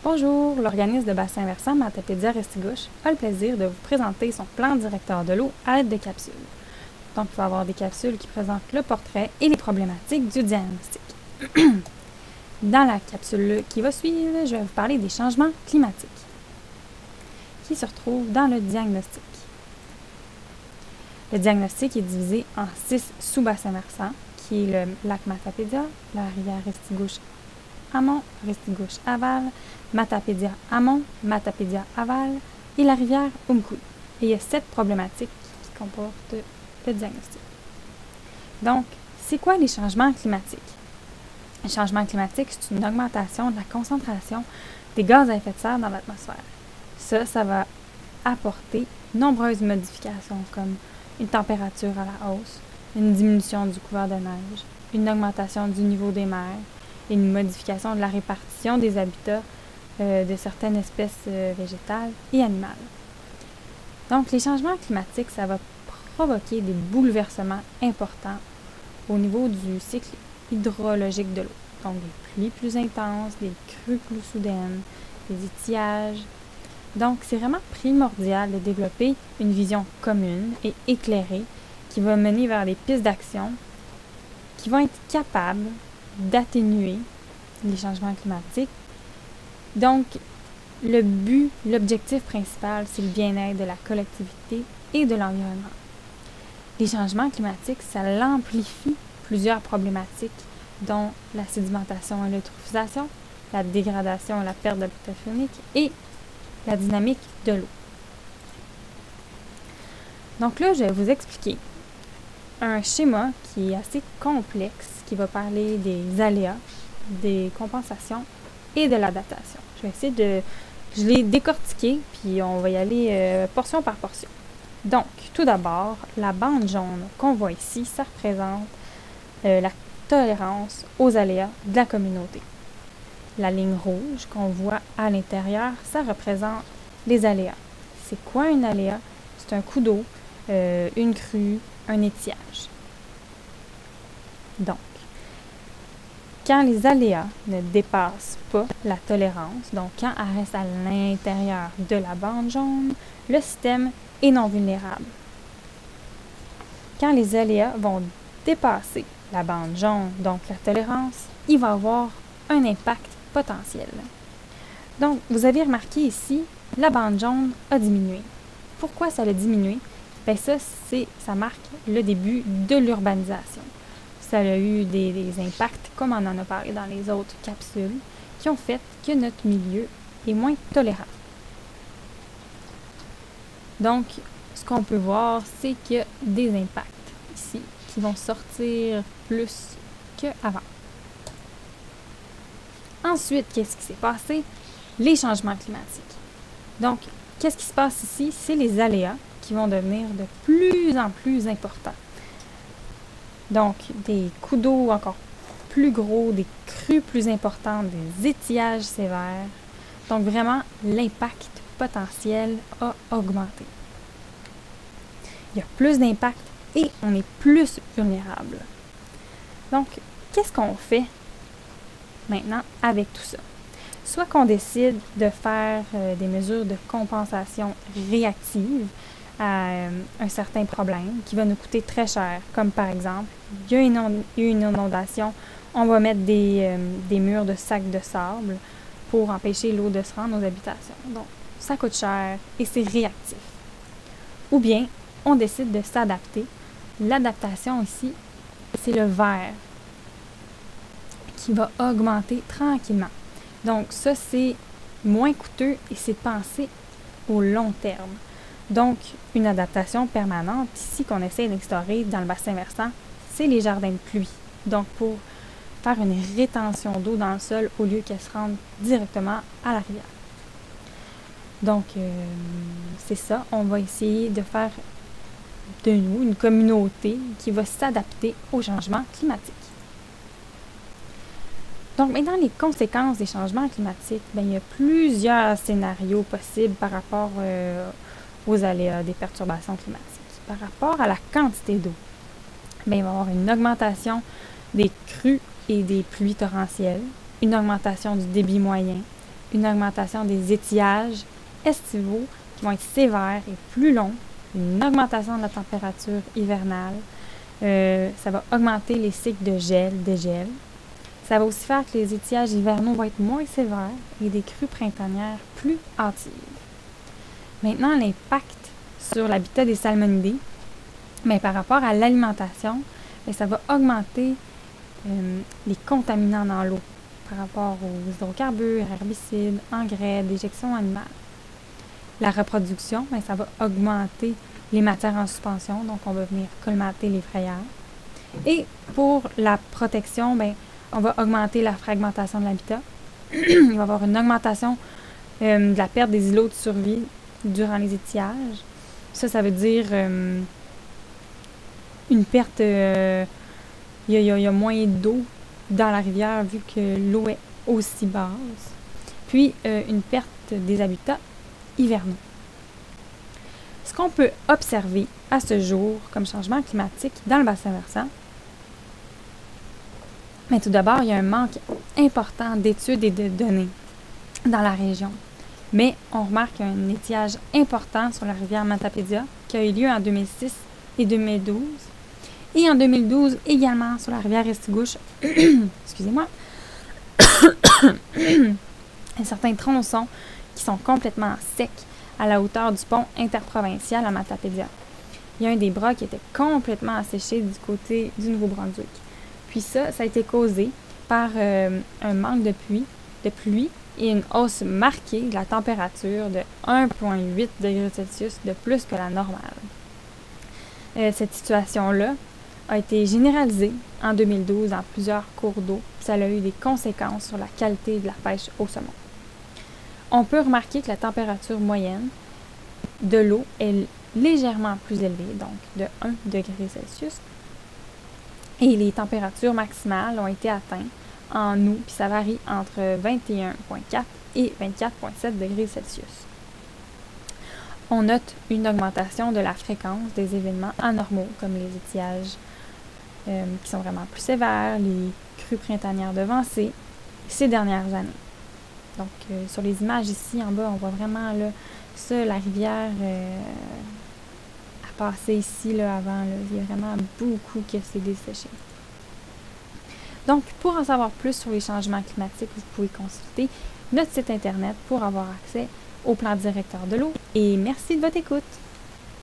Bonjour, l'organisme de bassin versant Matapédia-Restigouche a le plaisir de vous présenter son plan directeur de l'eau à l'aide de capsules. Donc, il va y avoir des capsules qui présentent le portrait et les problématiques du diagnostic. Dans la capsule qui va suivre, je vais vous parler des changements climatiques qui se retrouvent dans le diagnostic. Le diagnostic est divisé en 6 sous-bassins versants, qui est le lac Matapédia, la rivière Restigouche-Amont, Restigouche-Aval, Matapédia-Amont, Matapédia-Aval et la rivière Umkoui. Et il y a 7 problématiques qui comportent le diagnostic. Donc, c'est quoi les changements climatiques? Les changements climatiques, c'est une augmentation de la concentration des gaz à effet de serre dans l'atmosphère. Ça va apporter nombreuses modifications comme une température à la hausse, une diminution du couvert de neige, une augmentation du niveau des mers et une modification de la répartition des habitats de certaines espèces végétales et animales. Donc, les changements climatiques, ça va provoquer des bouleversements importants au niveau du cycle hydrologique de l'eau. Donc, des pluies plus intenses, des crues plus soudaines, des étiages. Donc, c'est vraiment primordial de développer une vision commune et éclairée qui va mener vers des pistes d'action qui vont être capables d'atténuer les changements climatiques. Donc, l'objectif principal, c'est le bien-être de la collectivité et de l'environnement. Les changements climatiques, ça l'amplifie plusieurs problématiques, dont la sédimentation et l'eutrophisation, la dégradation et la perte d'habitat faunique et la dynamique de l'eau. Donc là, je vais vous expliquer un schéma qui est assez complexe, qui va parler des aléas, des compensations et de l'adaptation. Je l'ai décortiqué, puis on va y aller portion par portion. Donc, tout d'abord, la bande jaune qu'on voit ici, ça représente la tolérance aux aléas de la communauté. La ligne rouge qu'on voit à l'intérieur, ça représente les aléas. C'est quoi un aléa? C'est un coup d'eau, une crue, un étiage. Donc, quand les aléas ne dépassent pas la tolérance, donc quand elles restent à l'intérieur de la bande jaune, le système est non vulnérable. Quand les aléas vont dépasser la bande jaune, donc la tolérance, il va avoir un impact potentiel. Donc, vous avez remarqué ici, la bande jaune a diminué. Pourquoi ça a diminué? Bien ça marque le début de l'urbanisation. Ça a eu des impacts, comme on en a parlé dans les autres capsules, qui ont fait que notre milieu est moins tolérant. Donc, ce qu'on peut voir, c'est qu'il y a des impacts ici qui vont sortir plus qu'avant. Ensuite, qu'est-ce qui s'est passé? Les changements climatiques. Donc, qu'est-ce qui se passe ici? C'est les aléas qui vont devenir de plus en plus importants. Donc, des coups d'eau encore plus gros, des crues plus importantes, des étiages sévères. Donc, vraiment, l'impact potentiel a augmenté. Il y a plus d'impact et on est plus vulnérable. Donc, qu'est-ce qu'on fait maintenant avec tout ça? Soit qu'on décide de faire des mesures de compensation réactive à un certain problème qui va nous coûter très cher, comme par exemple, il y a une inondation, on va mettre des murs de sacs de sable pour empêcher l'eau de se rendre aux habitations. Donc, ça coûte cher et c'est réactif. Ou bien, on décide de s'adapter. L'adaptation ici, c'est le vert qui va augmenter tranquillement. Donc, ça, c'est moins coûteux et c'est pensé au long terme. Donc, une adaptation permanente, ici, qu'on essaie d'instaurer dans le bassin versant, c'est les jardins de pluie. Donc, pour faire une rétention d'eau dans le sol au lieu qu'elle se rende directement à la rivière. Donc, c'est ça. On va essayer de faire de nous une communauté qui va s'adapter aux changements climatiques. Donc, maintenant, les conséquences des changements climatiques, bien, il y a plusieurs scénarios possibles par rapport aux aléas des perturbations climatiques. Par rapport à la quantité d'eau, bien, il va y avoir une augmentation des crues et des pluies torrentielles, une augmentation du débit moyen, une augmentation des étiages estivaux qui vont être sévères et plus longs, une augmentation de la température hivernale. Ça va augmenter les cycles de gel-dégel. Ça va aussi faire que les étiages hivernaux vont être moins sévères et des crues printanières plus hâtives. Maintenant, l'impact sur l'habitat des salmonidés, mais par rapport à l'alimentation, ça va augmenter les contaminants dans l'eau par rapport aux hydrocarbures, herbicides, engrais, déjections animales. La reproduction, ça va augmenter les matières en suspension, donc on va venir colmater les frayères. Et pour la protection, on va augmenter la fragmentation de l'habitat. Il va y avoir une augmentation de la perte des îlots de survie durant les étiages. Ça veut dire une perte, il y a moins d'eau dans la rivière vu que l'eau est aussi basse. Puis une perte des habitats hivernaux. Ce qu'on peut observer à ce jour comme changement climatique dans le bassin versant, mais tout d'abord, il y a un manque important d'études et de données dans la région. Mais on remarque un étiage important sur la rivière Matapédia qui a eu lieu en 2006 et 2012. Et en 2012 également sur la rivière Restigouche. Excusez-moi. Certains tronçons qui sont complètement secs à la hauteur du pont interprovincial à Matapédia. Il y a un des bras qui était complètement asséché du côté du Nouveau-Brunswick. Puis ça a été causé par un manque de pluie et une hausse marquée de la température de 1,8 degrés Celsius de plus que la normale. Cette situation-là a été généralisée en 2012 dans plusieurs cours d'eau. Ça a eu des conséquences sur la qualité de la pêche au saumon. On peut remarquer que la température moyenne de l'eau est légèrement plus élevée, donc de 1 degré Celsius. Et les températures maximales ont été atteintes en août, puis ça varie entre 21,4 et 24,7 degrés Celsius. On note une augmentation de la fréquence des événements anormaux, comme les étiages qui sont vraiment plus sévères, les crues printanières devancées, ces dernières années. Donc, sur les images ici, en bas, on voit vraiment là, ça, la rivière a passé ici là, avant. Là, il y a vraiment beaucoup qui s'est desséché. Donc, pour en savoir plus sur les changements climatiques, vous pouvez consulter notre site Internet pour avoir accès au plan directeur de l'eau. Et merci de votre écoute!